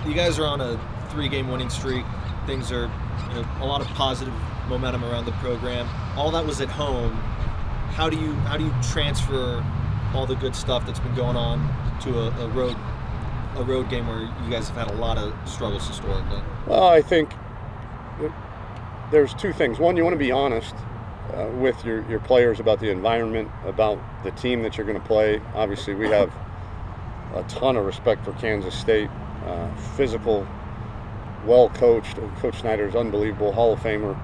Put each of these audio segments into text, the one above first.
you guys are on a 3-game winning streak. Things are, a lot of positive momentum around the program. All that was at home. How do you transfer all the good stuff that's been going on to a road game where you guys have had a lot of struggles historically? Well, I think there's two things. One, you want to be honest with your players about the environment, about the team that you're going to play. Obviously, we have a ton of respect for Kansas State. Physical, well coached. Coach Snyder's unbelievable, Hall of Famer.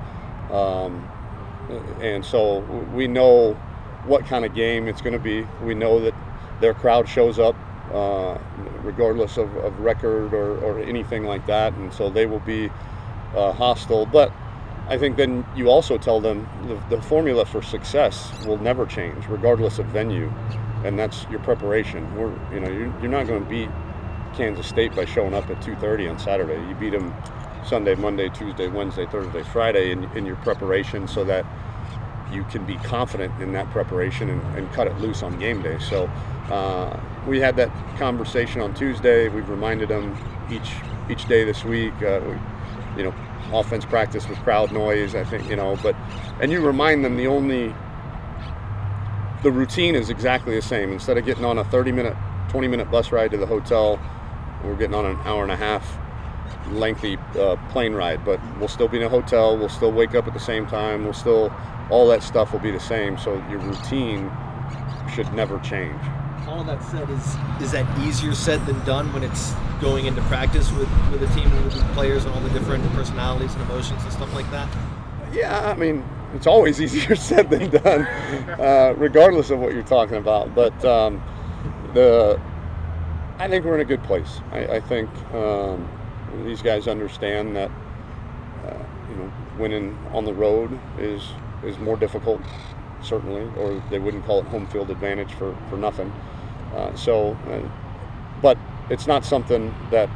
And so we know what kind of game it's going to be. We know that their crowd shows up regardless of record or anything like that, and so they will be hostile. But I think then you also tell them the formula for success will never change regardless of venue, and that's your preparation. You're not going to beat Kansas State by showing up at 2:30 on Saturday. You beat them Sunday, Monday, Tuesday, Wednesday, Thursday, Friday in your preparation, so that you can be confident in that preparation and cut it loose on game day. So we had that conversation on Tuesday. We've reminded them each day this week. Offense practice with crowd noise, I think, and you remind them the routine is exactly the same. Instead of getting on a 30-minute, 20-minute bus ride to the hotel, we're getting on an hour and a half lengthy plane ride, but we'll still be in a hotel. We'll still wake up at the same time. All that stuff will be the same. So your routine should never change. All of that said, is that easier said than done when it's going into practice with the team and with the players and all the different personalities and emotions and stuff like that? Yeah, I mean, it's always easier said than done, regardless of what you're talking about. But I think we're in a good place. I think these guys understand that winning on the road is more difficult, certainly, or they wouldn't call it home field advantage for nothing. But it's not something that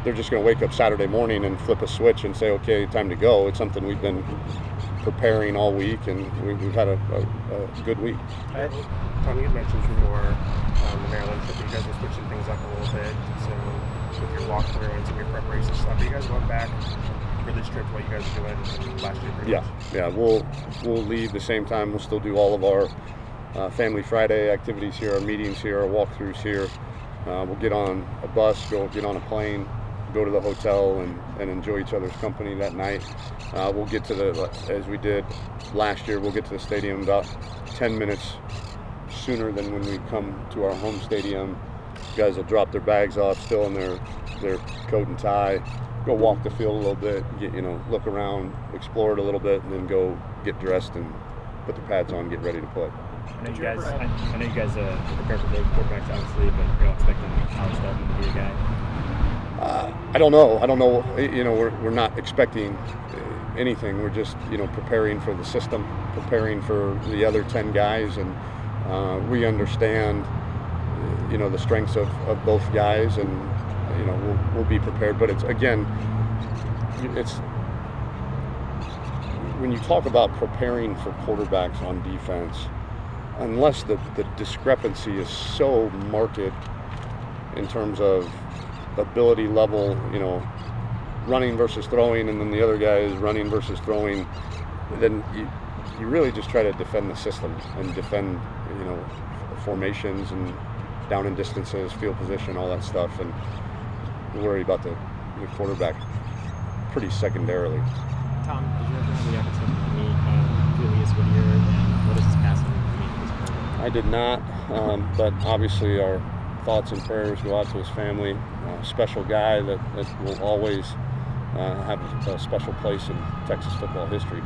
they're just going to wake up Saturday morning and flip a switch and say, okay, time to go. It's something we've been preparing all week, and we've had a good week. Tom, you mentioned before the Maryland trip, you guys were switching things up a little bit. So with your walkthrough and some of your preparation stuff, are you guys going back for this trip what you guys were doing last year? Yeah, we'll leave the same time. We'll still do all of our Family Friday activities here, our meetings here, our walkthroughs here. We'll get on a bus, get on a plane, go to the hotel and enjoy each other's company that night. We'll get to as we did last year, we'll get to the stadium about 10 minutes sooner than when we come to our home stadium. Guys will drop their bags off still in their coat and tie, go walk the field a little bit, look around, explore it a little bit, and then go get dressed and put the pads on, get ready to play. I know you guys prepare for both quarterbacks, obviously, but you're all expecting Alex Delton to be a guy. I don't know. We're not expecting anything. We're just, preparing for the system, preparing for the other 10 guys, and we understand, the strengths of both guys, and we'll be prepared. But it's when you talk about preparing for quarterbacks on defense, unless the discrepancy is so marked in terms of ability level, running versus throwing, and then the other guy is running versus throwing, then you really just try to defend the system and defend, formations and down and distances, field position, all that stuff, and worry about the quarterback pretty secondarily. Tom, did you ever have the opportunity to meet Julius Whittier, and what is his passing mean to this program? I did not, but obviously our thoughts and prayers go out to his family. Special guy that will always have a special place in Texas football history.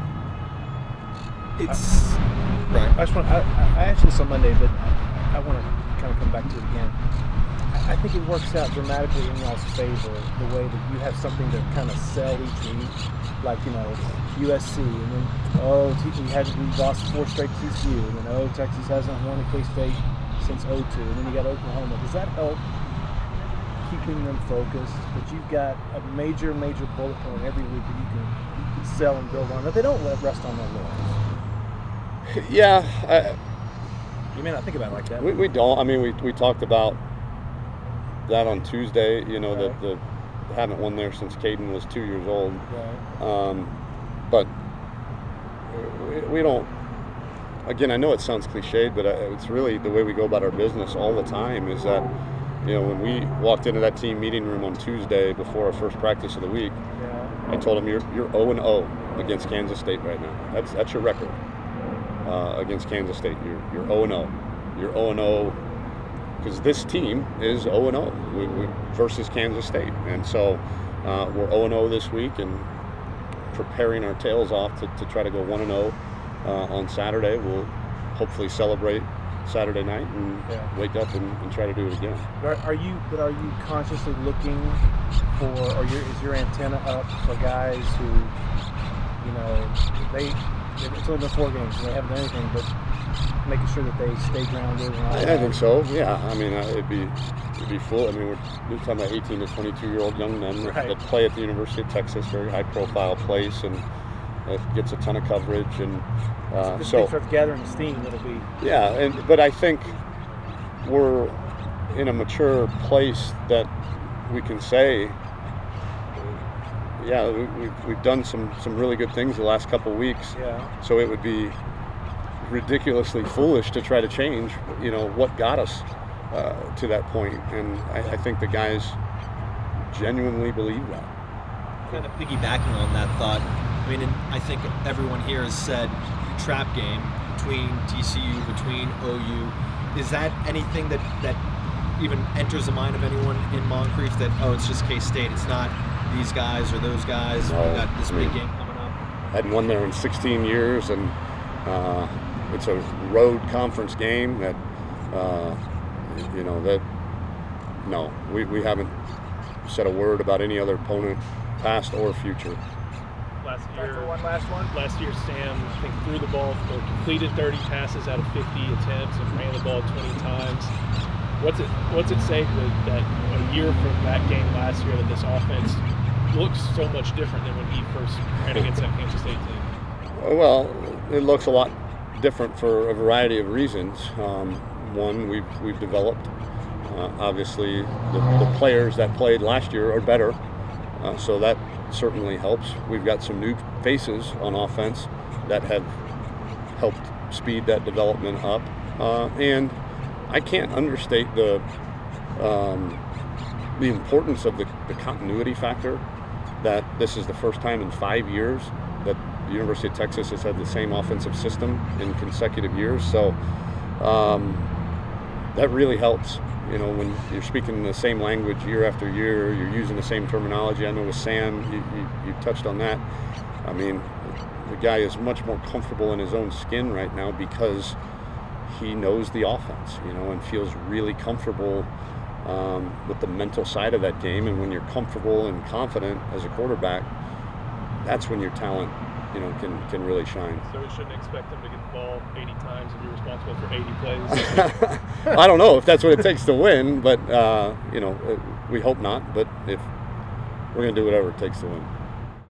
It's right. I asked this on Monday, but I want to kind of come back to it again. I think it works out dramatically in y'all's favor the way that you have something to kind of sell each week, like USC, and then we lost 4 straight to TCU, and then Texas hasn't won a K-State since '02, and then you got Oklahoma. Does that help keeping them focused? That you've got a major bullet point every week that you can sell and build on, that they don't let rest on their laurels. Yeah, you may not think about it like that. We don't. I mean, we talked about that on Tuesday. You know, Right. the haven't won there since Caden was 2 years old. Right. But we don't. Again, I know it sounds cliched, but it's really the way we go about our business all the time. Is that, you know, when we walked into that team meeting room on Tuesday before our first practice of the week, Yeah. I told them you're 0-0 against Kansas State right now. That's your record against Kansas State. You're 0-0. You're 0-0 because this team is 0-0 versus Kansas State, and so we're 0-0 this week and preparing our tails off to try to go 1-0 on Saturday. We'll hopefully celebrate Saturday night and wake up and try to do it again. Are you consciously looking for, or is your antenna up for guys who, you know, it's only been 4 games and they haven't done anything, but making sure that they stay grounded? And all I that? think so. Yeah. I mean, it'd be full. I mean, we're talking about 18 to 22-year-old young men that play at the University of Texas, very high-profile place, and it gets a ton of coverage. And This so thing starts gathering steam. It'll be. yeah. But I think we're in a mature place that we can say, yeah, we've done some really good things the last couple of weeks. Yeah. So it would be ridiculously foolish to try to change, you know, what got us to that point. And I think the guys genuinely believe that. Kind of piggybacking on that thought, I mean, and I think everyone here has said trap game between TCU, between OU. Is that anything that even enters the mind of anyone in Moncrief that, oh, it's just K-State, it's not these guys or those guys, No, we got this big game coming up? Hadn't won there in 16 years, and it's a road conference game that, you know, that, no, we haven't said a word about any other opponent, past or future. Last year, Sam, I think, threw the ball or completed 30 passes out of 50 attempts and ran the ball 20 times. What's it say that a year from that game last year that this offense looks so much different than when he first ran against that Kansas State team? Well, it looks a lot different for a variety of reasons. One, we've developed. Obviously, the players that played last year are better, so that certainly helps. We've got some new faces on offense that have helped speed that development up, and I can't understate the importance of the continuity factor. That this is the first time in 5 years that the University of Texas has had the same offensive system in consecutive years. So that really helps. You know, when you're speaking the same language year after year, you're using the same terminology. I know with Sam, you touched on that. I mean, the guy is much more comfortable in his own skin right now because he knows the offense, you know, and feels really comfortable with the mental side of that game. And when you're comfortable and confident as a quarterback, that's when your talent, you know, can really shine. So we shouldn't expect him to get the ball 80 times and be responsible for 80 plays? I don't know if that's what it takes to win, but, you know, we hope not. But if we're going to do whatever it takes to win.